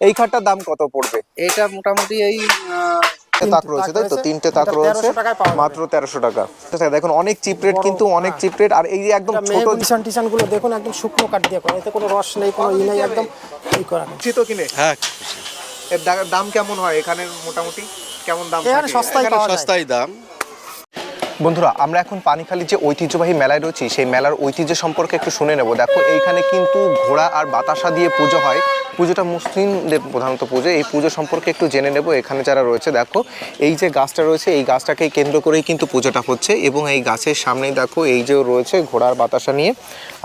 এই খাটটার দাম কত পড়বে? এইটা মোটামুটি এই তাক রয়েছে, তাই তো? 3টে তাক রয়েছে, মাত্র 1300 টাকা। দেখুন অনেক চিপ রেট, কিন্তু অনেক চিপ রেট। আর এই যে একদম ছোট টিশান গুলো দেখুন, একদম শুকনো কাঠ দিয়ে করা, এতে কোনো রস নেই, কোনো ই নেই, একদম এই করা। খুশি তো কিনে? হ্যাঁ। এর দাম কেমন হয় এখানে? মোটামুটি কেমন দাম? এখানে সস্তাই দাম। বন্ধুরা, আমরা এখন পানিখালি যে ঐতিহ্যবাহী মেলায় রয়েছি, সেই মেলার ঐতিহ্য সম্পর্কে একটু শুনে নেব। দেখো, এইখানে কিন্তু ঘোড়া আর বাতাসা দিয়ে পুজো হয়। পুজোটা মুসলিমদের প্রধানত পুজো। এই পুজো সম্পর্কে একটু জেনে নেব এখানে যারা রয়েছে। দেখো, এই যে গাছটা রয়েছে, এই গাছটাকে কেন্দ্র করেই কিন্তু পুজোটা হচ্ছে। এবং এই গাছের সামনেই দেখো এই যে রয়েছে ঘোড়া আর বাতাসা নিয়ে।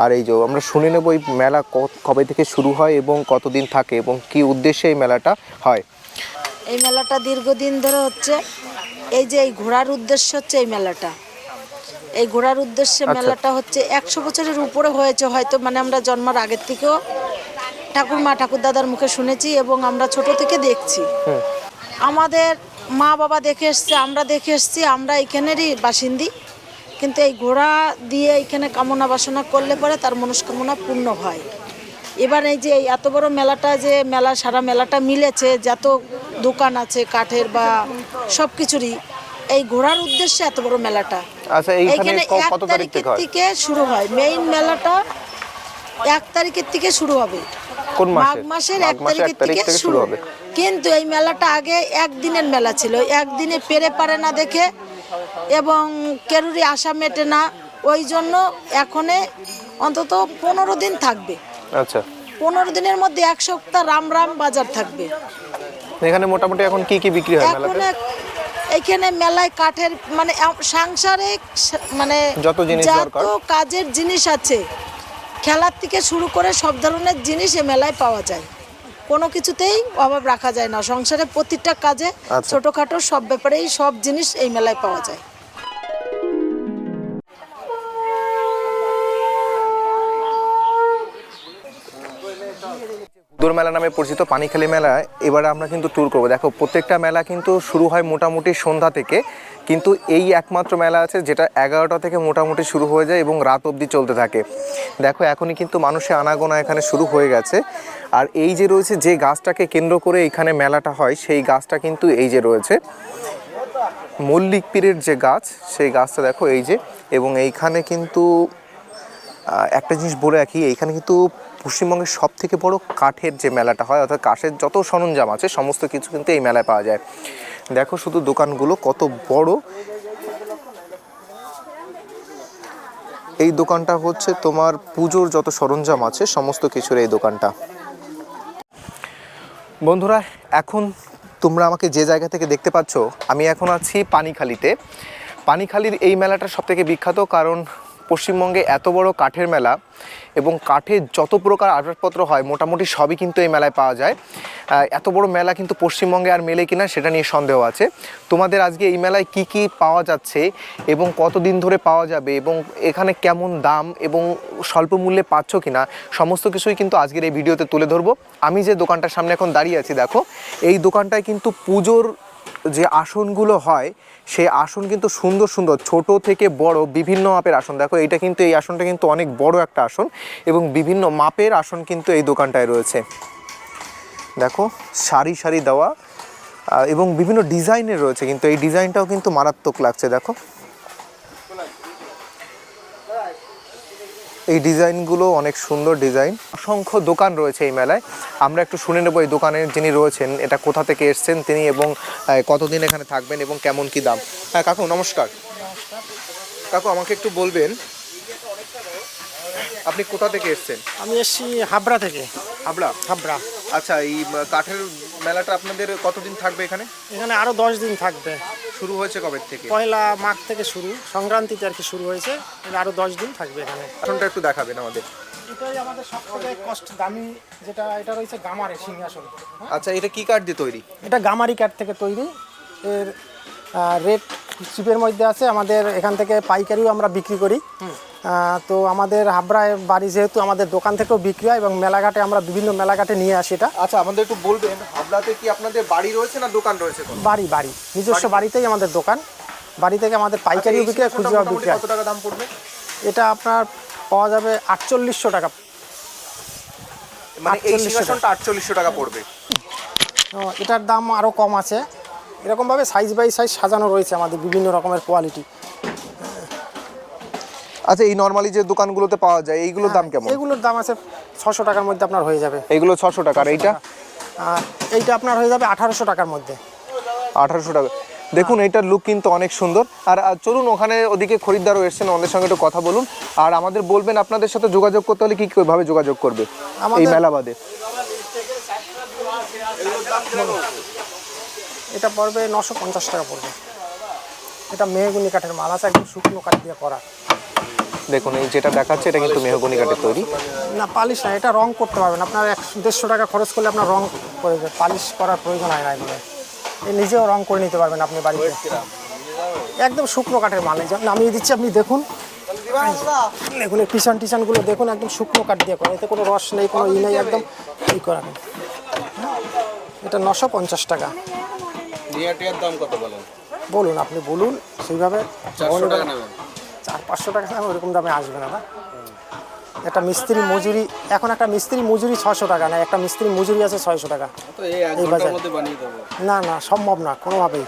আর এই যে আমরা শুনে নেব এই মেলা কবে থেকে শুরু হয় এবং কতদিন থাকে এবং কি উদ্দেশ্যে এই মেলাটা হয়। এই মেলাটা দীর্ঘদিন ধরে হচ্ছে। এই যে এই ঘোড়ার উদ্দেশ্য হচ্ছে এই মেলাটা। এই ঘোড়ার উদ্দেশ্যে মেলাটা হচ্ছে 100 বছরের উপরে হয়েছে হয়তো, মানে আমরা জন্মার আগের থেকেও ঠাকুরমা ঠাকুরদাদার মুখে শুনেছি এবং আমরা ছোট থেকে দেখছি। আমাদের মা বাবা দেখে এসছে, আমরা দেখে এসছি, আমরা এখানেরই বাসিন্দি। কিন্তু এই ঘোড়া দিয়ে এখানে কামনা বাসনা করলে পরে তার মনস্কামনা পূর্ণ হয়। এবার এই যে এত বড় মেলাটা, যে মেলা সারা মেলাটা মিলেছে, যত দোকান আছে কাঠের বা সব কিছুরই, এই ঘোড়ার উদ্দেশ্যে এত বড় মেলাটা। আচ্ছা, এইখানে কত তারিখ থেকে শুরু হয়? মেইন মেলাটা 1 তারিখের থেকে শুরু হবে। কোন মাসে? মাঘ মাসের 1 তারিখের থেকে শুরু হবে। কিন্তু এই মেলাটা আগে একদিনের মেলা ছিল। একদিনে পেরে পারে না দেখে এবং কেরুরি আশা মেটে না, ওই জন্য এখনে অন্তত 15 দিন থাকবে। আচ্ছা, 15 দিনের মধ্যে 1 সপ্তাহ রাম রাম বাজার থাকবে। এখানে মোটামুটি এখন কি কি বিক্রি হয় মেলাতে? এইখানে মেলায় কাঠের মানে সাংসারিক মানে যত জিনিস দরকার, যত কাজের জিনিস আছে, খেলার থেকে শুরু করে সব ধরনের জিনিস এই মেলায় পাওয়া যায়। কোনো কিছুতেই অভাব রাখা যায় না। সংসারে প্রতিটা কাজে ছোটখাটো সব ব্যাপারেই সব জিনিস এই মেলায় পাওয়া যায়। মেলা নামে পরিচিত পানিখালি মেলায় এবারে আমরা কিন্তু ট্যুর করবো। দেখো, প্রত্যেকটা মেলা কিন্তু শুরু হয় মোটামুটি সন্ধ্যা থেকে, কিন্তু এই একমাত্র মেলা আছে যেটা 11টা থেকে মোটামুটি শুরু হয়ে যায় এবং রাত অবধি চলতে থাকে। দেখো, এখনই কিন্তু মানুষের আনাগোনা এখানে শুরু হয়ে গেছে। আর এই যে রয়েছে, যে গাছটাকে কেন্দ্র করে এখানে মেলাটা হয়, সেই গাছটা কিন্তু এই যে রয়েছে মল্লিক পীরের যে গাছ, সেই গাছটা দেখো এই যে। এবং এইখানে কিন্তু একটা জিনিস বলে রাখি, এইখানে কিন্তু পশ্চিমবঙ্গের সব থেকে বড় কাঠের যে মেলাটা হয়, অর্থাৎ কাঠের যত সরঞ্জাম আছে সমস্ত কিছু কিন্তু এই মেলায় পাওয়া যায়। দেখো শুধু দোকানগুলো কত বড়। এই দোকানটা হচ্ছে তোমার পুজোর যত সরঞ্জাম আছে সমস্ত কিছুর এই দোকানটা। বন্ধুরা, এখন তোমরা আমাকে যে জায়গা থেকে দেখতে পাচ্ছ, আমি এখন আছি পানিখালিতে। পানিখালির এই মেলাটা সবথেকে বিখ্যাত, কারণ পশ্চিমবঙ্গে এত বড় কাঠের মেলা এবং কাঠের যত প্রকার আসবাবপত্র হয় মোটামুটি সবই কিন্তু এই মেলায় পাওয়া যায়। এত বড় মেলা কিন্তু পশ্চিমবঙ্গে আর মেলে কিনা সেটা নিয়ে সন্দেহ আছে। তোমাদের আজকে এই মেলায় কি কি পাওয়া যাচ্ছে এবং কতদিন ধরে পাওয়া যাবে এবং এখানে কেমন দাম এবং স্বল্প মূল্যে পাচ্ছ কিনা, সমস্ত কিছুই কিন্তু আজকের এই ভিডিওতে তুলে ধরবো। আমি যে দোকানটার সামনে এখন দাঁড়িয়ে আছি, দেখো এই দোকানটায় কিন্তু পুজোর যে আসনগুলো হয়, সেই আসন কিন্তু সুন্দর সুন্দর ছোট থেকে বড় বিভিন্ন মাপের আসন। দেখো, এইটা কিন্তু, এই আসনটা কিন্তু অনেক বড় একটা আসন এবং বিভিন্ন মাপের আসন কিন্তু এই দোকানটায় রয়েছে। দেখো, সারি সারি দেওয়া এবং বিভিন্ন ডিজাইনের রয়েছে, কিন্তু এই ডিজাইনটাও কিন্তু মারাত্মক লাগছে। দেখো, এই ডিজাইনগুলো অনেক সুন্দর ডিজাইন। অসংখ্য দোকান রয়েছে এই মেলায়। আমরা একটু শুনে নেব এই দোকানের যিনি রয়েছেন এটা কোথা থেকে এসছেন তিনি এবং কতদিন এখানে থাকবেন এবং কেমন কি দাম। হ্যাঁ কাকু, নমস্কার। কাকু, আমাকে একটু বলবেন আপনি কোথা থেকে এসছেন? আমি এসছি হাবড়া থেকে। হাবড়া। আচ্ছা, এই কাঠের মেলাটা আপনাদের কতদিন থাকবে এখানে? এখানে আরো 10 দিন থাকবে। শুরু হয়েছে কবে থেকে? পয়লা মাঘ থেকে শুরু, সংক্রান্তিতে আর কি শুরু হয়েছে। আরো 10 দিন থাকবে এখানে। আসনটা একটু দেখাবেন আমাদের। এটাই আমাদের সবথেকে কষ্ট দামি, যেটা এটা রয়েছে গামারি সিংহাসন। আচ্ছা, এটা কি কাঠ দিয়ে তৈরি? এটা গামারি কাঠ থেকে তৈরি। এর রেট চিপের মধ্যে আছে। আমাদের এখান থেকে পাইকারিও আমরা বিক্রি করি। তো আমাদের হাবড়ায় বাড়ি, যেহেতু আমাদের দোকান থেকেও বিক্রি হয় এবং মেলাঘাটে আমরা বিভিন্ন মেলাঘাটে নিয়ে আসি এটা। আচ্ছা, আমাদের একটু বলবেন হাবড়াতে কি আপনাদের বাড়ি রয়েছে না দোকান রয়েছে? বাড়ি নিজস্ব বাড়িতেই আমাদের দোকান। বাড়ি থেকে আমাদের পাইকারিও বিক্রি হয়, খুচরাও বিক্রি হয়। কত টাকা দাম পড়বে? এটা আপনার পাওয়া যাবে 4800 টাকা। মানে এই 4800 সিংহাসনটা 4800 টাকা পড়বে। এটার দাম আরও কম আছে। এরকমভাবে সাইজ বাই সাইজ সাজানো রয়েছে আমাদের বিভিন্ন রকমের কোয়ালিটি। আচ্ছা, এই নরমালি যে দোকানগুলোতে পাওয়া যায় এইগুলোর দাম কেমন? এগুলোর দাম আছে 600 টাকার মধ্যে আপনার হয়ে যাবে। এইগুলো 600 টাকা, আর এইটা আর এইটা আপনার হয়ে যাবে 1800 টাকার মধ্যে। 1800 টাকা। দেখুন এইটার লুক কিন্তু অনেক সুন্দর। আর চলুন ওখানে ওদিকে খরিদ্দারও এসেছেন, ওদের সঙ্গে একটু কথা বলুন। আর আমাদের বলবেন আপনাদের সাথে যোগাযোগ করতে হলে কি কিভাবে যোগাযোগ করবে এই মেলা বাদে? এটা পড়বে 950 টাকা পড়বে। এটা মেহগনি কাঠের মাল আছে, একদম শুকনো কাঠ দিয়ে করা। দেখুন এই যেটা দেখাচ্ছে এটা কিন্তু মেহগনি কাঠের তৈরি। না পালিশ না, এটা রং করতে পারবেন আপনার। 150 টাকা খরচ করলে আপনার রং করে দেবে, পালিশ করার প্রয়োজন হয় না। এগুলো নিজেও রং করে নিতে পারবেন আপনি বাড়িতে। একদম শুকনো কাঠের মাল। এই যে নামিয়ে দিচ্ছি, আপনি দেখুন। দেখুন এই পিছন টিশনগুলো দেখুন, একদম শুকনো কাঠ দিয়ে করা। এতে কোনো রস নেই, কোনো নেই, একদম এই করা নেই। এটা 950 টাকা। নিয়াটিয়ার দাম কত বলেন? বলুন, আপনি বলুন সেইভাবে। 400 টাকা নেবেন? 400-500 টাকা দাম ওরকম দামে আসবে না। একটা মিস্ত্রি মজুরি, এখন একটা মিস্ত্রি মজুরি 600 টাকা না, একটা মিস্ত্রি মজুরি আছে 600 টাকা। তো এই 1 ঘন্টার মধ্যে বানিয়ে দেবো? না না, সম্ভব না কোনোভাবেই।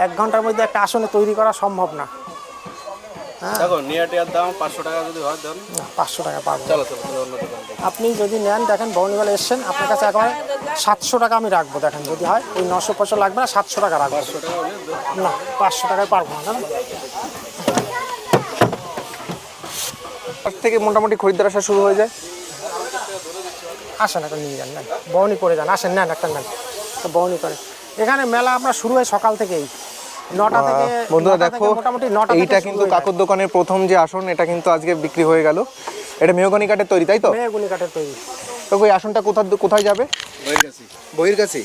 1 ঘন্টার মধ্যে একটা আসনে তৈরি করা সম্ভব না। দেখো নিয়াটিয়ার দাম 500 টাকা যদি হয় দেন। 500 টাকা পাবো। চলো চলো তাহলে অন্য দোকান থেকে। আপনি যদি নেন, দেখেন বর্ণিমালে এসছেন, আপনার কাছে একেবারে 700 টাকা আমি রাখবো। দেখেন যদি হয় ওই 950 লাগবে না, 700 টাকা রাখবো। 500 টাকা হলে না 500 টাকায় পারবো না। থেকে মোটামুটি খরিদ্দার আসা শুরু হয়ে যায়। আসেন একটা নিয়ে যান, নেন বউনি করে যান, আসেন নেন একটা নেন, তো বউনি করে। এখানে মেলা আপনার শুরু হয় সকাল থেকেই 9টা থেকে। বন্ধুরা 9টা দেখো, থেকে মোটামুটি 9টা থেকে এইটা কিন্তু কাকুর দোকানের প্রথম যে আসন, এটা কিন্তু আজকে বিক্রি হয়ে গেল। এটা মেহগনি কাঠের তৈরি, তাই তো? মেহগনি কাঠের তৈরি। তো ওই আসনটা কোথায় যাবে? হয়ে গেছে। বহির কাছে।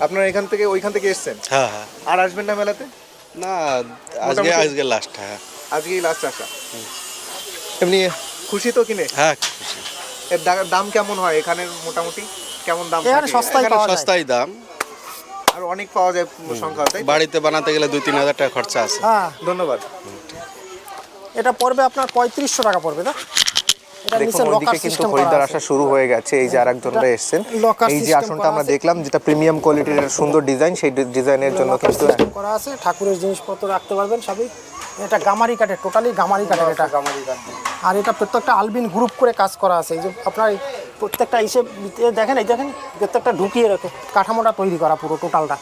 আপনারা এখান থেকে ওইখান থেকে এসেছেন? হ্যাঁ হ্যাঁ। আর আসবেন না মেলাতে? না আজকে লাস্ট। হ্যাঁ আজকেই লাস্ট আসা। এমনি খুশি তো কিনে? হ্যাঁ। এর দাম কেমন হয় এখানের? মোটামুটি কেমন দাম এখানে থাকে? সস্তায় এখানে পাওয়া যায়। সস্তাই দাম। আর অনেক পাওয়া যায় সংখ্যা, তাই তো? বাড়িতে বানাতে গেলে 2-3 হাজার টাকা খরচা আছে। হ্যাঁ, ধন্যবাদ। এটা পড়বে আপনার 3500 টাকা পড়বে। না এটা নিচে দেখুন লকার ওইদিকে কিন্তু সিস্টেম করা খরিদ্দার আছে। আসা শুরু হয়ে গেছে। এই যে আরেকজনরা এসেছেন। লকার এই যে সিস্টেম আসনটা করা আমরা আছে। দেখলাম, যেটা প্রিমিয়াম কোয়ালিটির সুন্দর ডিজাইন, সেই ডিজাইনের জন্য লকার কিন্তু সিস্টেম করা আছে, ঠাকুরের জিনিসপত্র রাখতে পারবেন সবই। এটা গামারি কাঠের, টোটালি গামারি কাঠের এটা। আর এটা প্রত্যেকটা আলবিন গ্রুপ করে কাজ করা আছে। এই যে আপনার এই প্রত্যেকটা হিসেব দেখেন, এই দেখেন প্রত্যেকটা ঢুকিয়ে রেখে কাঠামোটা তৈরি করা পুরো টোটালটা।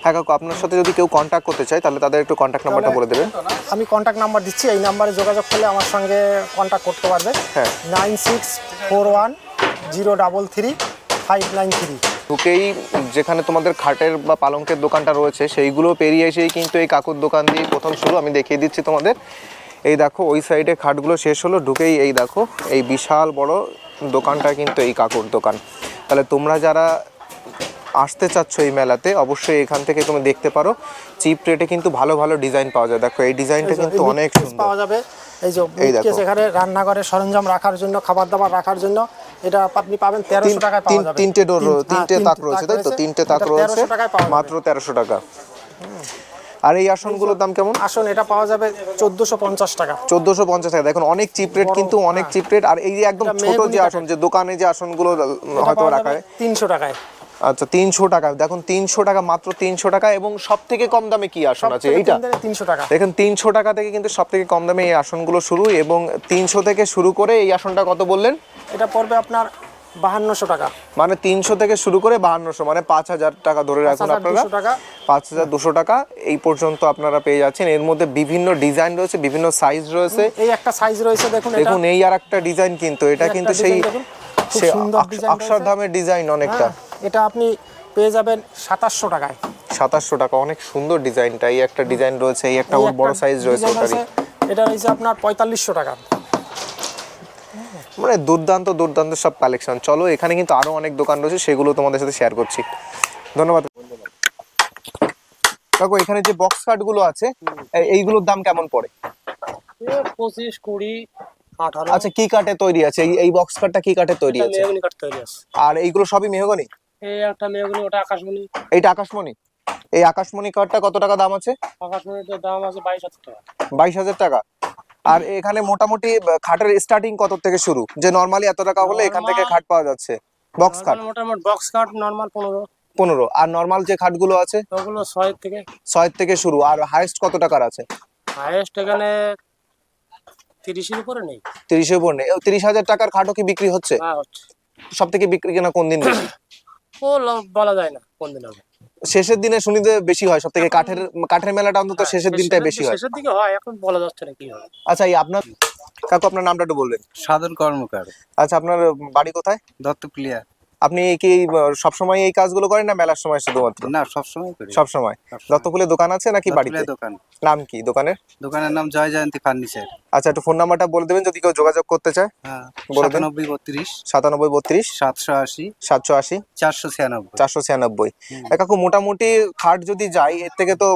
হ্যাঁ কাকু, আপনার সাথে যদি কেউ কন্ট্যাক্ট করতে চায় তাহলে তাদের একটু কন্ট্যাক্ট নাম্বারটা বলে দেবেন। আমি কন্ট্যাক্ট নাম্বার দিচ্ছি, এই নাম্বারে যোগাযোগ করলে আমার সঙ্গে কন্ট্যাক্ট করতে পারবে। হ্যাঁ। 9641033593। ঢুকেই যেখানে তোমাদের খাটের বা পালঙ্কের দোকানটা রয়েছে, সেইগুলো পেরিয়ে এসেই কিন্তু এই কাকুর দোকান দিয়ে প্রথম শুরু। আমি দেখিয়ে দিচ্ছি তোমাদের। এই দেখো ওই সাইডে খাটগুলো শেষ হলো, ঢুকেই এই দেখো এই বিশাল বড় দোকানটা কিন্তু এই কাকুর দোকান। তাহলে তোমরা যারা আসতে চাচ্ছ এই মেলাতে, অবশ্যই এখান থেকে তুমি দেখতে পারো। চিপ রেটে কিন্তু ভালো ভালো ডিজাইন পাওয়া যায়। দেখো এই ডিজাইনটা কিন্তু অনেক সুন্দর পাওয়া যাবে। এই যে এই দেখো। কেস এখানে রান্নাঘরের সরঞ্জাম রাখার জন্য, খাবার দাবার রাখার জন্য, এটা আপনি পাবেন 1300 টাকায় পাওয়া যাবে। তিনটে ডোর, তিনটে তাক রয়েছে, তাই তো? তিনটে তাক রয়েছে, 1300 টাকায় পাওয়া যাবে। মাত্র 1300 টাকা। আর এই আসনগুলোর দাম কেমন? আসন এটা পাওয়া যাবে 1450 টাকা। 1450 টাকা। দেখুন অনেক চিপ রেট, কিন্তু অনেক চিপ রেট। আর এই যে একদম এটা ছোট মেহগনি যে কাঠের। আসন, যে দোকানে যে আসনগুলো এটা হয়তো পাওয়া রাখা যাবে হয়, 300 টাকায়। আচ্ছা 300 টাকা। দেখুন 300 টাকা, মাত্র 300 টাকা। এবং সব থেকে কম দামে কি আসন আছে? এইটা 300 টাকা। দেখেন 300 টাকা থেকে কিন্তু সব থেকে কম দামে এই আসনগুলো শুরু। এবং 300 থেকে শুরু করে এই আসনটা কত বললেন? এটা পড়বে আপনার 5200 টাকা। মানে 300 থেকে শুরু করে 5200, মানে 5000 টাকা ধরে রাখুন আপনারা। 5200 টাকা। 5200 টাকা এই পর্যন্ত আপনারা পেয়ে যাচ্ছেন। এর মধ্যে বিভিন্ন ডিজাইন রয়েছে, বিভিন্ন সাইজ রয়েছে। এই একটা সাইজ রয়েছে, দেখুন এটা। দেখুন এই আর একটা ডিজাইন, কিন্তু এটা এই কিন্তু একটা সেই ডিজাইন দেখুন, খুব সে সুন্দর ডিজাইন রয়েছে। অক্ষরধামের ডিজাইন অনেকটা। হ্যাঁ, এটা আপনি পেয়ে যাবেন 2700 টাকায়। 2700 টাকা। অনেক সুন্দর ডিজাইনটা। এই একটা ডিজাইন রয়েছে, এই একটা এই ওর বড় একটা সাইজ রয়েছে ডিজাইন ওটারই। আছে, এটা রয়েছে আপনার 4500 টাকা। মানে দুর্দান্ত দুর্দান্ত সব কালেকশন। চলো এখানে কিন্তু আরো অনেক দোকান রয়েছে, সেগুলো তোমাদের সাথে শেয়ার করছি। ধন্যবাদ কাকু। এখানে যে বক্স কাট গুলো আছে, এইগুলোর দাম কেমন পড়ে? 25, 20, 18। আচ্ছা কি কাঠে তৈরি আছে? এই বক্স কাটটা কি কাঠে তৈরি আছে? মেহগনি কাঠ তৈরি আছে। আর এইগুলো সবই মেহগনি? এই একটা মেহগনি, ওটা আকাশমণি। এইটা আকাশমণি। এই আকাশমণি কাঠটা কত টাকা দাম আছে? আকাশমণিটার দাম আছে 22000 টাকা। 22000 টাকা। আর এখানে মোটামুটি খাটের স্টার্টিং কত থেকে শুরু, যে নরমালি এত টাকা হলে এখান থেকে খাট পাওয়া যাচ্ছে? বক্স খাট মোটামুটি বক্স কাট নর্মাল 15, 15, আর নরমাল যে খাটগুলো আছে ওগুলো 6 থেকে 6 থেকে শুরু। আর হাইয়েস্ট কত টাকার আছে? হাইয়েস্ট এখানে 30-এর উপরে নেই। 30-এর উপর নেই। 30,000 টাকার খাটও কি বিক্রি হচ্ছে? হ্যাঁ হচ্ছে। সব থেকে বিক্রি কেনা কোন দিন বেশি? বলা যায় না কোন দিন হবে। শেষের দিনে শুনিতে বেশি হয় সব থেকে, কাঠের মেলাটা অন্তত শেষের দিনটাই বেশি হয়। শেষের দিকে হয়, এখন বলা যাচ্ছে না কি হবে। আচ্ছা, এই আপনার কাকু, আপনার নামটা একটু বলবেন? সাধন কর্মকার, আচ্ছা, আপনার বাড়ি কোথায়? দত্ত প্লেয়ার। আপনি কি সবসময় এই কাজগুলো করেন না মেলার সময় শুধুমাত্র? না, সবসময় করি। সবসময়। দত্তপুলে দোকান আছে নাকি বাড়িতে? দোকান। নাম কি দোকানের? দোকানের নাম জয় জয়ন্তী ফার্নিচার। আচ্ছা, একটু ফোন নাম্বারটা বলে দেবেন যদি কেউ যোগাযোগ করতে চায়। হ্যাঁ, বলে দিন। 9732 9732 780 780 496। 496। কাকু, মোটামুটি খাট যদি যাই এর থেকে তো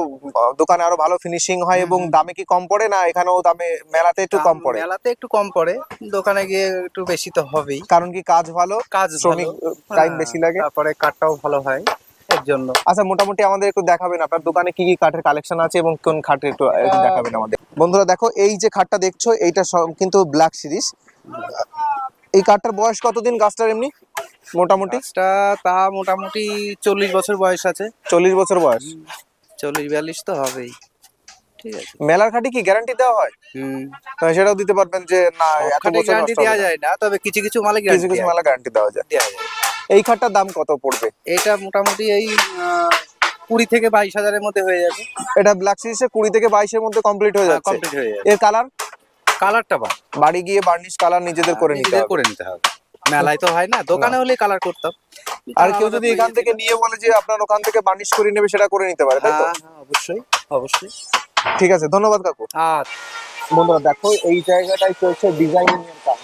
দোকানে আরো ভালো ফিনিশিং হয়, এবং দামে কি কম পড়ে না? এখানেও দামে মেলাতে একটু কম পড়ে? মেলাতে একটু কম পড়ে, দোকানে গিয়ে একটু বেশি তো হবেই। কারণ কি কাজ ভালো, কাজ শ্রমিক ভালো, টাইম বেশি লাগে, তারপরে কাঠটাও ভালো হয় এর জন্য। আচ্ছা, মোটামুটি আমাদের একটু দেখাবেন আপনার দোকানে কি কি কাঠের কালেকশন আছে এবং কোন খাটের একটু দেখাবেন আমাদের। বন্ধুরা দেখো, এই যে খাটটা দেখছো এইটা কিন্তু ব্ল্যাক সিরিজ। এই কাঠটার বয়স কতদিন গাছটার এমনি মোটামুটি? তা মোটামুটি 40 বছর বয়স আছে। 40 বছর বয়স? 40-42 তো হবেই। ঠিক আছে। মেলার খাটে কি গ্যারান্টি দেওয়া হয়? সেটাও দিতে পারবেন যে না এত বছর গ্যারান্টি দেওয়া যায় না, তবে কিছু কিছু মালে কিছু কিছু মেলা গ্যারান্টি দেওয়া যায়। এই খাটটার দাম কত পড়বে? এটা মোটামুটি এই 20 থেকে 22,000-এর মধ্যে হয়ে যাবে। এটা ব্ল্যাক সিরিজে 20 থেকে 22-এর মধ্যে কমপ্লিট হয়ে যাচ্ছে। কমপ্লিট হয়ে যাবে। এর কালারটা বাড়ি গিয়ে বার্নিশ কালার নিজেদের করে নিতে হবে। মেলায় তো হয় না, দোকানে হলে কালার করতাম। আর কেউ যদি এখান থেকে নিয়ে বলে যে আপনার ওখান থেকে বার্নিশ করে নেবে, সেটা করে নিতে পারে, তাই তো? অবশ্যই অবশ্যই। ঠিক আছে, ধন্যবাদ কাকু। বন্ধুরা দেখো, এই জায়গাটাই চলছে ডিজাইনিং এর কাজ।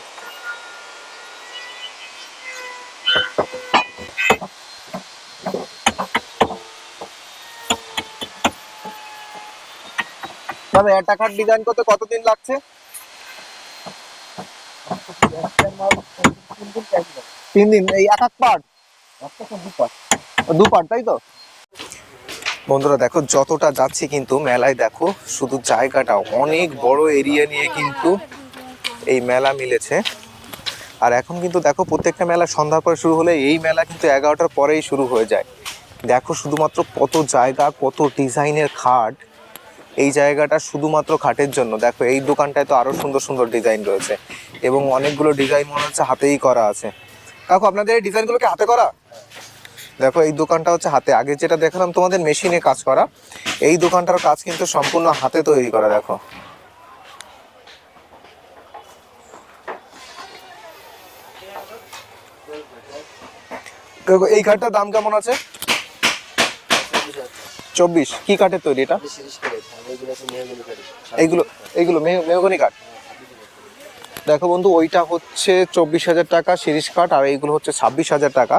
তবে একটা খাট ডিজাইন করতে কতদিন লাগছে? 3 দিন। এই এক এক পার্ট? দু পার্ট, তাই তো? বন্ধুরা দেখো, যতটা যাচ্ছি কিন্তু মেলায় দেখো শুধু জায়গাটা অনেক বড় এরিয়া নিয়ে কিন্তু এই মেলা মিলেছে। আর এখন কিন্তু দেখো, প্রত্যেকটা মেলা সন্ধ্যার পরে শুরু হলে এই মেলা কিন্তু 11টার পরেই শুরু হয়ে যায়। দেখো শুধুমাত্র কত জায়গা, কত ডিজাইনের খাট। এই জায়গাটা শুধুমাত্র খাটের জন্য। দেখো এই দোকানটায় তো আরো সুন্দর সুন্দর ডিজাইন রয়েছে, এবং অনেকগুলো ডিজাইন মনে হচ্ছে হাতেই করা আছে। কাকু, আপনাদের এই ডিজাইনগুলো কি হাতে করা? দেখো এই দোকানটা হচ্ছে হাতে, আগে যেটা দেখালাম তোমাদের মেশিনে কাজ করা, এই দোকানটার কাজ কিন্তু সম্পূর্ণ হাতে তৈরি করা। দেখো এই কাঠটার দাম কেমন আছে? 24। কি কাঠের তৈরি এটা? এইগুলো এইগুলো মেহগনি কাঠ। দেখো বন্ধু, ওইটা হচ্ছে 24,000 টাকা শিরিষ কাঠ, আর এইগুলো হচ্ছে 26,000 টাকা।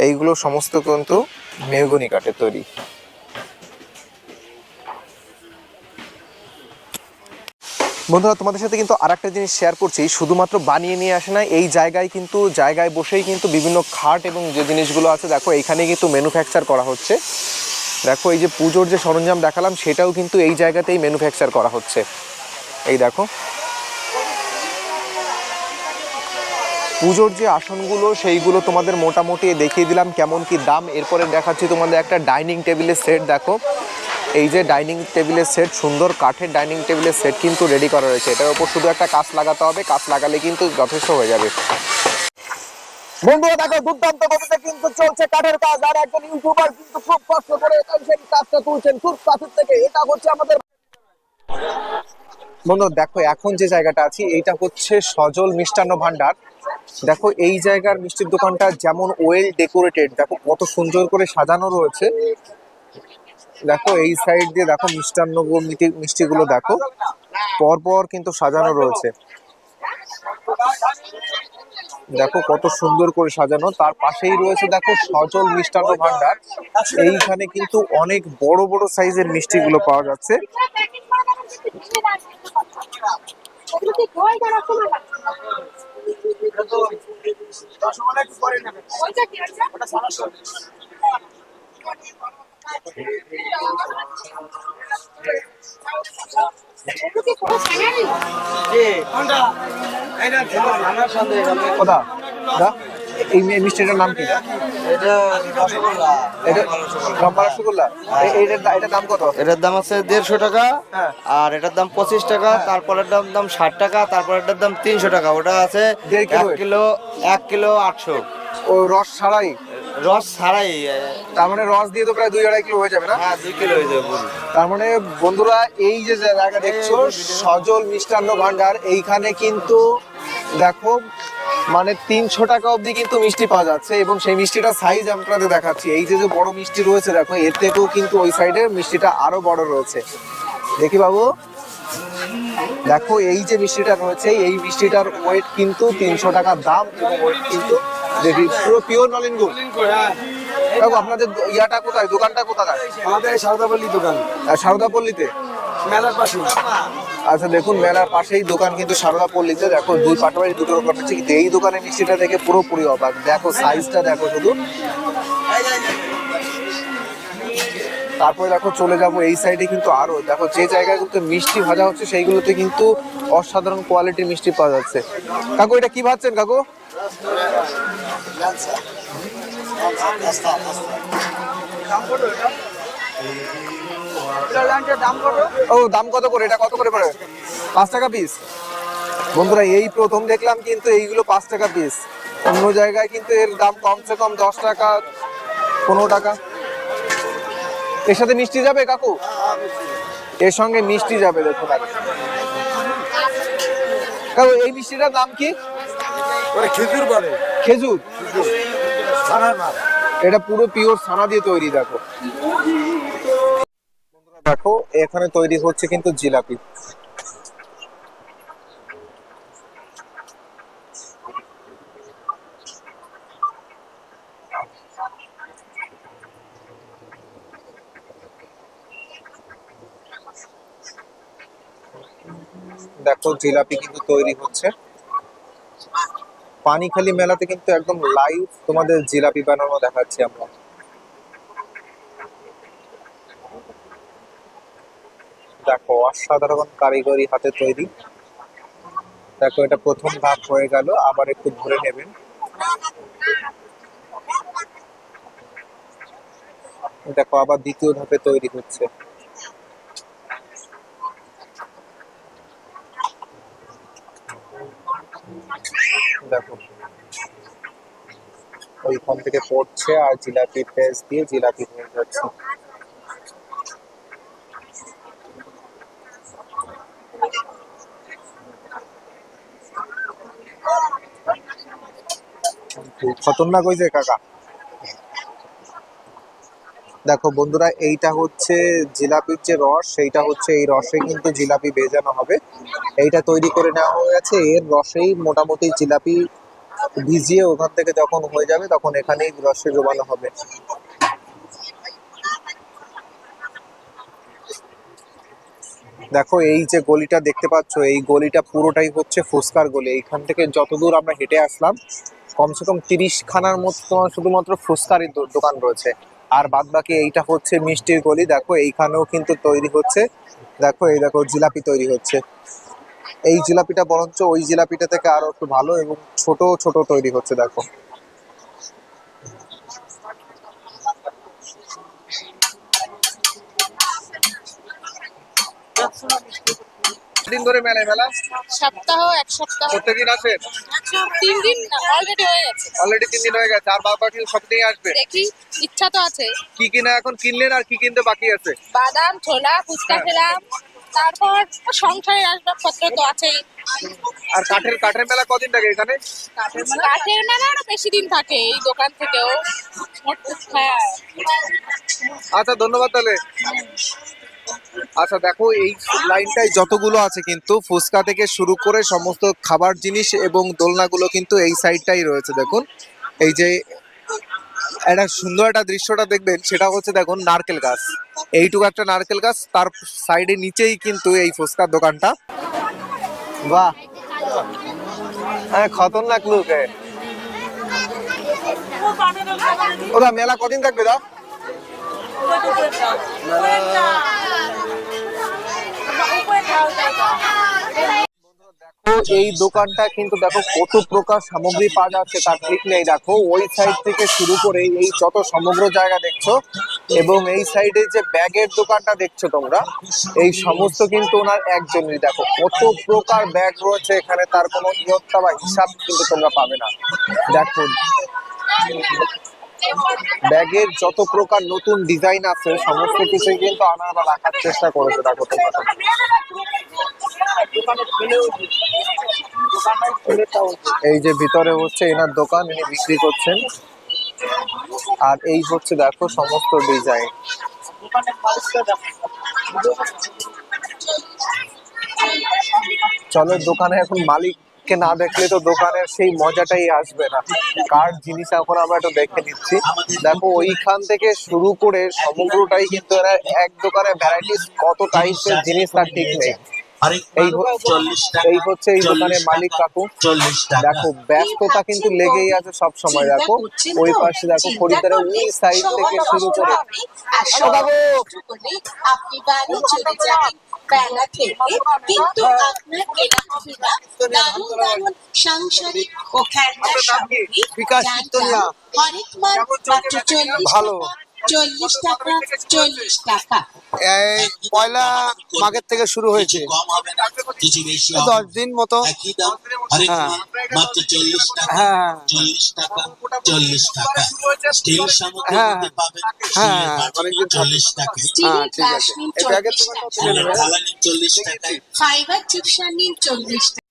এইগুলো সমস্ত কিন্তু মেহগনি কাঠের তৈরি। বন্ধুরা, তোমাদের সাথে কিন্তু আরেকটা জিনিস শেয়ার করছি, শুধুমাত্র বানিয়ে নিয়ে আসে না, এই জায়গায় কিন্তু জায়গায় বসেই কিন্তু বিভিন্ন খাট এবং যে জিনিসগুলো আছে দেখো এইখানে কিন্তু ম্যানুফ্যাকচার করা হচ্ছে। দেখো এই যে পুজোর যে সরঞ্জাম দেখালাম, সেটাও কিন্তু এই জায়গাতেই ম্যানুফ্যাকচার করা হচ্ছে। এই দেখো পুজোর যে আসনগুলো, সেইগুলো তোমাদের মোটামুটি দেখিয়ে দিলাম কেমন কি দাম। এরপরে দেখাচ্ছি তোমাদের একটা ডাইনিং টেবিলের সেট। দেখো এই যে ডাইনিং টেবিলের সেট, সুন্দর কাঠের ডাইনিং টেবিলের সেট কিন্তু রেডি করা রয়েছে। এটার উপর শুধু একটা কাঁচ লাগাতে হবে, কাঁচ লাগালে কিন্তু যথেষ্ট হয়ে যাবে। বন্ধুরা দেখো, দুর্দান্ত গতিতে কিন্তু চলছে কাঠের কাজ, আর একজন ইউটিউবার কিন্তু খুব কষ্ট করে সেই কাজটা তুলছেন খুব কাছের থেকে। এটা হচ্ছে আমাদের বন্ধুরা দেখো, এখন যে জায়গাটা আছি এইটা হচ্ছে সজল মিষ্টান্ন ভান্ডার। দেখো এই জায়গার মিষ্টির দোকানটা যেমন ওয়েল ডেকোরেটেড, দেখো কত সুন্দর করে সাজানো রয়েছে। দেখো এই সাইড দিয়ে দেখো মিষ্টান্ন মিষ্টিগুলো দেখো পরপর কিন্তু সাজানো রয়েছে। দেখো কত সুন্দর করে সাজানো। তার পাশেই রয়েছে দেখো সজল মিষ্টান্ন ভান্ডার। এইখানে কিন্তু অনেক বড় বড় সাইজের মিষ্টিগুলো পাওয়া যাচ্ছে। কোথা দা এই মিষ্টিটার নাম কি? এটা রসগোল্লা। এটা লম্বা রসগোল্লা। এটার দাম কত? এটার দাম আছে 150 টাকা, হ্যাঁ। আর এটার দাম 25 টাকা, তারপরের দাম 60 টাকা, তারপরেরটার দাম 300 টাকা। ওটা আছে 1.5 কিলো। 1 কিলো 800। ও রস ছাড়াই? রস ছাড়াই। তার মানে রস দিয়ে তো প্রায় 2-2.5 কিলো হয়ে যাবে না? হ্যাঁ, 2 কিলো হয়ে যাবে পুরো। তার মানে বন্ধুরা এই যে জায়গা দেখছো সজল মিষ্টান্ন ভান্ডার, এইখানে কিন্তু দেখো মানে 300 টাকা অবধি কিন্তু মিষ্টি পাওয়া যাচ্ছে এবং সেই মিষ্টিটা সাইজ আপনাদের দেখাচ্ছি। এই যে যে বড় মিষ্টি রয়েছে দেখো, এর থেকেও কিন্তু ওই সাইডে মিষ্টিটা আরো বড় রয়েছে। দেখি বাবু, দেখো এই যে মিষ্টিটা রয়েছে এই মিষ্টিটার ওয়েট কিন্তু 300 টাকা দাম এবং ওয়েট কিন্তু দেখি পুরো পিওর নলেন গুড়। দেখো আপনাদের ইয়াটা কোথায়, দোকানটা কোথায়? আমাদের সারদাপল্লী দোকান, সারদাপল্লীতে, মেলার পাশে। আচ্ছা দেখুন মেলার পাশেই দোকান কিন্তু সারদাপল্লীতে। দেখো দুই পাটাবাড়ি দুটো দোকান আছে, কিন্তু এই দোকানে মিষ্টিটা দেখে পুরোপুরি অবাক। দেখো সাইজটা দেখো শুধু। তারপরে দেখো চলে যাব এই সাইডে, কিন্তু আরো দেখো যে জায়গাগুলোতে মিষ্টি ভাজা হচ্ছে সেইগুলোতে কিন্তু অসাধারণ কোয়ালিটির মিষ্টি পাওয়া যাচ্ছে। কাকু এটা কি ভাজছেন কাকু? ও দাম কত করে? এটা কত করে পড়ে? 5 টাকা পিস। বন্ধুরা এই প্রথম দেখলাম কিন্তু এইগুলো 5 টাকা পিস। অন্য জায়গায় কিন্তু এর দাম কমসে কম 10 টাকা 15 টাকা। এর সাথে মিষ্টি যাবে কাকু? এর সঙ্গে মিষ্টি যাবে দেখুন। কাকু এই মিষ্টিটার নাম কি? খেজুর বলে। খেজুর। ছানার মাছ। এটা পুরো পিওর ছানা দিয়ে তৈরি। দেখো দেখো এখানে তৈরি হচ্ছে কিন্তু জিলাপি। দেখো জিলাপি কিন্তু তৈরি হচ্ছে। পানিখালি মেলাতে কিন্তু একদম লাইভ তোমাদের জিলাপি বানানো দেখাচ্ছি আমরা। দেখো অসাধারণ কারিগরি হাতে তৈরি। দেখো এটা প্রথম ধাপ হয়ে গেল, আবার একটু ধরে নেবেন। দেখো আবার দ্বিতীয় ধাপে তৈরি হচ্ছে। দেখো ওইখান থেকে পড়ছে আর জিলাপির পেঁয়াজ দিয়ে জিলাপি হয়ে যাচ্ছে। খতরনাক হয়েছে কাকা। দেখো বন্ধুরা এইটা হচ্ছে জিলাপির যে রস, সেইটা হচ্ছে এই রসে কিন্তু জিলাপি ভেজানো হবে। এইটা তৈরি করে নেওয়া হয়ে গেছে, এর রসেই মোটামুটি জিলাপি ভিজিয়ে ওখান থেকে যখন হয়ে যাবে তখন এখানেই রসে জমানো হবে। দেখো এই যে গলিটা দেখতে পাচ্ছ, এই গলিটা পুরোটাই হচ্ছে ফুচকার গলি। এইখান থেকে যতদূর আমরা হেঁটে আসলাম কমসে কম 30 খানার মতো শুধুমাত্র ফুচকারই দোকান রয়েছে, আর বাদ বাকি এইটা হচ্ছে মিষ্টির গলি। দেখো এইখানেও কিন্তু তৈরি হচ্ছে। দেখো এই দেখো জিলাপি তৈরি হচ্ছে। এই জিলাপিটা বরঞ্চ ওই জিলাপিটা থেকে আরো একটু ভালো এবং ছোট ছোট তৈরি হচ্ছে। দেখো দিন ধরে মেলা সপ্তাহ এক সপ্তাহ প্রত্যেকদিন আসে? 3 দিন অলরেডি হয়ে গেছে। অলরেডি 3 দিন হয়ে গেছে, আর বাকি সব দিনই আসবে? দেখি, ইচ্ছা তো আছে। কি কিনা এখন কিনলেন আর কি কিনতে বাকি আছে? বাদাম, ছোলা, ফুচকা খেলাম, তারপর সংসারের আসবাবপত্র তো আছেই। আর কাঠের মেলা কদিন থাকে এখানে? কাঠের মেলা আরো বেশি দিন থাকে এই দোকান থেকেও। হ্যাঁ। আচ্ছা ধন্যবাদ তাহলে। আচ্ছা দেখো এই লাইনটায় যতগুলো আছে কিন্তু ফুচকা থেকে শুরু করে সমস্ত খাবার জিনিস এবং দোলনাগুলো কিন্তু এই সাইডটাই রয়েছে। দেখুন এই যে একটা সুন্দর একটা দৃশ্যটা দেখবেন, সেটা হচ্ছে দেখুন নারকেল গাছ। এইটুকু একটা নারকেল গাছ, তার সাইডে নিচেই কিন্তু এই ফুচকার দোকানটা। বাহ হ্যাঁ খতরনাক লুক। ওরা মেলা কদিন থাকবে দা? এই দোকানটা কিন্তু দেখো কত প্রকার সামগ্রী পাওয়া যাচ্ছে তার ঠিক নেই। দেখো ওই সাইড থেকে শুরু করে এই যত সমগ্র জায়গা দেখছো এবং এই সাইডে যে ব্যাগের দোকানটা দেখছো তোমরা, এই সমস্ত কিন্তু ওনার একজনই। দেখো কত প্রকার ব্যাগ রয়েছে এখানে, তার কোনো ইয়ত্তা বা হিসাব কিন্তু তোমরা পাবে না। দেখো ব্যাগের যত প্রকার নতুন ডিজাইন আছে সমস্ত কিছুই কিন্তু আনার বা রাখার চেষ্টা করেছে। দেখো তোমরা এই যে ভিতরে হচ্ছে এনার দোকান, ইনি বিক্রি করছেন। আর এই হচ্ছে দেখো সমস্ত ডিজাইন। চলো দোকানে এখন মালিককে না দেখলে তো দোকানের সেই মজাটাই আসবে না। কার জিনিস এখন আমরা একটু দেখে নিচ্ছি। দেখো ওইখান থেকে শুরু করে সমগ্রটাই কিন্তু এরা এক দোকানে ভ্যারাইটিস কত টাইপের জিনিস তার ঠিক নেই। এই হচ্ছে এই দোকানের মালিক কাকু। দেখো ব্যস্ততা কিন্তু লেগেই আছে সব সময়। দেখো ওই পাশে দেখো খরিদ্দারের ওই সাইড থেকে শুরু করে আপনি বাড়ি চলে যাবেন বেলা থেকে, কিন্তু আপনার কেনা হবে না দারুণ দারুণ সাংসারিক ও খেলনার সামগ্রী। হরেক মাল মাত্র 40 টাকা, 40 টাকা। এই পয়লা মাঘের থেকে শুরু হয়েছে, 10 দিন মতো। হ্যাঁ হ্যাঁ হ্যাঁ হ্যাঁ অনেকদিন স্টিলের গ্লাস নিন 40 টাকা, ফাইবার চিপসার নিন 40 টাকা।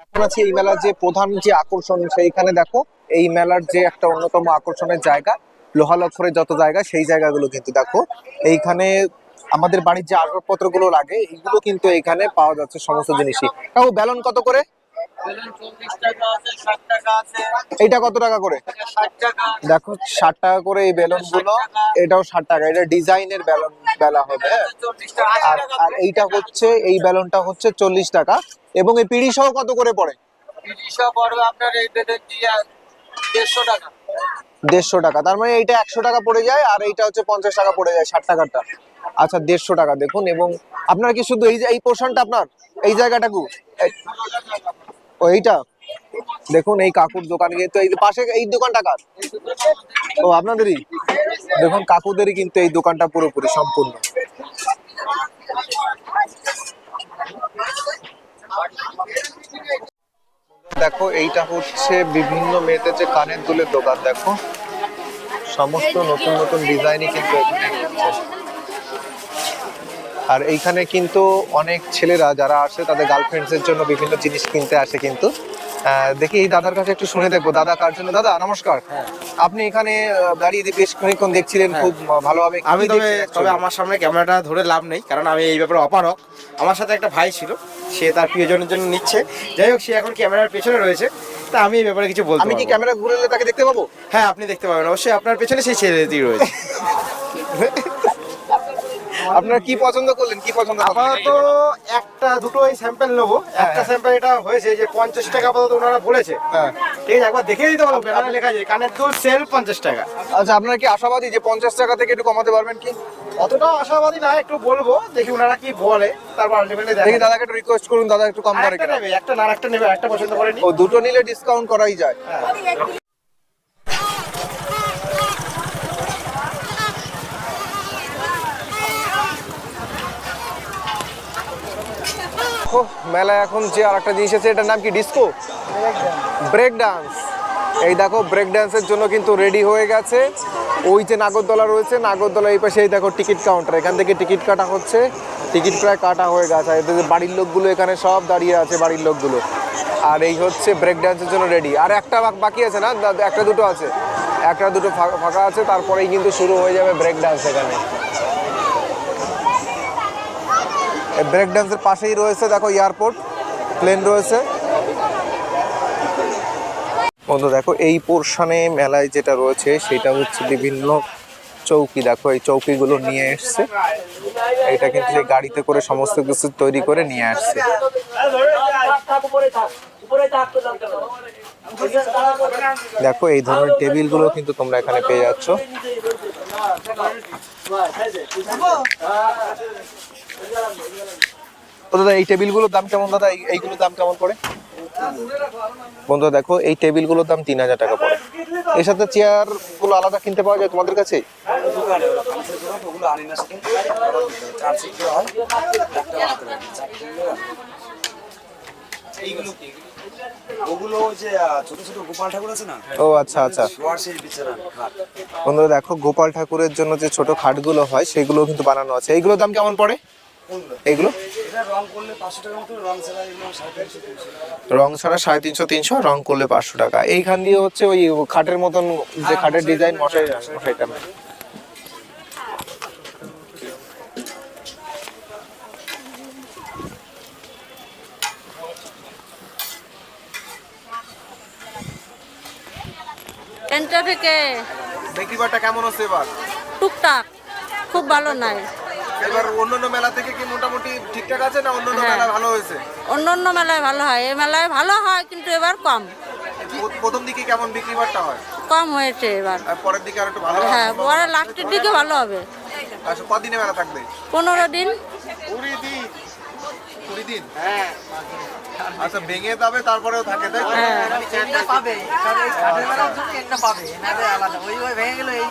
এখন আছে এই মেলার যে প্রধান যে আকর্ষণ, সেইখানে দেখো এই মেলার যে একটা অন্যতম আকর্ষণের জায়গা লোহালক্ষরের যত জায়গা, সেই জায়গাগুলো কিন্তু দেখো এইখানে আমাদের বাড়ির যে আসবাবপত্র গুলো লাগে এইগুলো কিন্তু এখানে পাওয়া যাচ্ছে সমস্ত জিনিসই। কাকু ব্যালন কত করে? এইটা কত টাকা করে? দেখো 60 টাকা করে এই বেলুন গুলো, এটাও 60 টাকা। এটা ডিজাইনের বেলুন বেলা হবে। আর এইটা হচ্ছে এই বেলুনটা হচ্ছে 40 টাকা। এবং এই পিড়ি সহ কত করে পড়ে? আপনার এই 150 টাকা। 150 টাকা, তার মানে এইটা 100 টাকা পড়ে যায় আর এইটা হচ্ছে 50 টাকা পড়ে যায় 60 টাকাটা। আচ্ছা 150 টাকা। দেখুন, এবং আপনার কি শুধু এই পোর্শনটা আপনার এই জায়গাটাকু ও এইটা দেখুন এই কাকুর দোকান কিন্তু এই পাশে এই দোকানটা কার? ও আপনাদেরই। দেখুন কাকুদেরই কিন্তু এই দোকানটা পুরোপুরি সম্পূর্ণ। দেখো এইটা হচ্ছে বিভিন্ন মেয়েদের যে কানের দুলের দোকান। দেখো সমস্ত নতুন নতুন ডিজাইনই কিন্তু এখানে রয়েছে। আর এইখানে কিন্তু অনেক ছেলেরা যারা আসে তাদের গার্লফ্রেন্ডস এর জন্য বিভিন্ন জিনিস কিনতে আসে কিন্তু। দেখি এই দাদার কাছে একটু শুনে দেখবো দাদা কার জন্য। দাদা নমস্কার, আপনি এখানে দাঁড়িয়ে বেশ খানিকক্ষণ দেখছিলেন খুব ভালোভাবে। আমি তবে আমার সামনে ক্যামেরাটা ধরে লাভ নেই, কারণ আমি এই ব্যাপারে অপারক। আমার সাথে একটা ভাই ছিল, সে তার প্রিয়জনের জন্য নিচ্ছে। যাই হোক, সে এখন ক্যামেরার পেছনে রয়েছে, তা আমি এই ব্যাপারে কিছু বলতে। আমি কি ক্যামেরা ঘুরে এলে তাকে দেখতে পাবো? হ্যাঁ আপনি দেখতে পাবেন অবশ্যই, আপনার পেছনে সেই ছেলেটি রয়েছে। আপনার কি পছন্দ করলেন, কি পছন্দ? আপাতত একটা দুটো এই স্যাম্পল নেবো। একটা স্যাম্পল এটা হয়েছে যে 50 টাকা আপাতত ওনারা বলেছে। হ্যাঁ ঠিক আছে, একবার দেখে দিতে পারবো। ব্যানারে লেখা আছে কানের দুল সেল 50 টাকা। আচ্ছা, আপনার কি আশাবাদী যে 50 টাকা থেকে একটু কমাতে পারবেন কি? অতটাও আশাবাদী না, একটু বলবো, দেখি ওনারা কি বলে, তারপর আলটিমেটলি দেখি দাদাকে একটু রিকোয়েস্ট করুন, দাদা একটু কম করে কিনা। একটা না একটা নেবে, একটা পছন্দ করেনি। ও দুটো নিলে ডিসকাউন্ট করাই যায়। মেলায় এখন যে আরেকটা জিনিস আছে, এটার নাম কি? Disco break dance. এই দেখো ব্রেক ডান্সের জন্য কিন্তু রেডি হয়ে গেছে। ওই যে নাগরদোলা রয়েছে, নাগরদোলা এই পাশে এই দেখো টিকিট কাউন্টার, এখান থেকে টিকিট কাটা হচ্ছে। টিকিট প্রায় কাটা হয়ে গেছে। এদের বাড়ির লোকগুলো এখানে সব দাঁড়িয়ে আছে, বাড়ির লোকগুলো। আর এই হচ্ছে ব্রেক ডান্সের জন্য রেডি। আর একটা বাকি আছে না? একটা দুটো আছে, একটা দুটো ফাঁকা আছে, তারপরেই কিন্তু শুরু হয়ে যাবে ব্রেক ডান্স এখানে। ব্রেক ডান্সের পাশেই রয়েছে দেখো এয়ারপোর্ট, প্লেন রয়েছে। বন্ধু দেখো এই পোর্শনে মেলায় যেটা রয়েছে সেটা হচ্ছে বিভিন্ন চৌকি। দেখো এই চৌকিগুলো নিয়ে এসছে, এটা কিন্তু সেই গাড়িতে করে সমস্ত কিছু তৈরি করে নিয়ে আসছে। দেখো এই ধরনের টেবিলগুলো কিন্তু তোমরা এখানে পেয়ে যাচ্ছ। ও দাদা এই টেবিলগুলোর দাম কেমন দাদা? এইগুলোর দাম কেমন পড়ে? বন্ধুরা দেখো, এই টেবিলগুলোর দাম 3000 টাকা পড়ে। এর সাথে চেয়ার গুলো আলাদা কিনতে পাওয়া যায় তোমাদের কাছে? ওগুলো যে ছোট ছোট গোপাল ঠাকুর আছে না, ও আচ্ছা আচ্ছা। শোয়ার সেই বিছানা খাট। বন্ধুরা দেখো, গোপাল ঠাকুরের জন্য যে ছোট খাটগুলো হয় সেগুলো কিন্তু বানানো আছে। এইগুলোর দাম কেমন পড়ে? এইগুলো এটা রং করলে 500 টাকার মতো, রং ছাড়া এগুলো 350-300 টাকা। রং ছাড়া 350-300, রং করলে 500 টাকা। এইখান দিয়ে হচ্ছে ওই খাটের মতন যে খাটের ডিজাইন মশাইটা। এনটা থেকে বিক্রি বাট্টা কেমন হচ্ছে এবার? টুকটাক, খুব ভালো নাই। এবার অন্যান্য মেলা থেকে কি মোটামুটি ঠিকঠাক আছে না অন্যান্য মেলা ভালো হয়েছে? অন্য অন্য মেলায় ভালো হয়, এই মেলায় ভালো হয় কিন্তু এবার কম প্রথম দিকে কেমন বিক্রি বাট্টা হয়? কম হয়েছে এবার। আর পরের দিকে আর একটু ভালো হবে? হ্যাঁ, পরে লাস্টের দিকে ভালো হবে। আচ্ছা, কদিনে মেলা থাকবে? 15 দিন। 20 দিন? হ্যাঁ। আচ্ছা, ভেঙে যাবে তারপরেও থাকে, তাই তো? হ্যাঁ। পাবে, কারণ এই কাঠের মেলার জন্য একটা পাবে, না আলাদা ওই ভেঙে গেল এই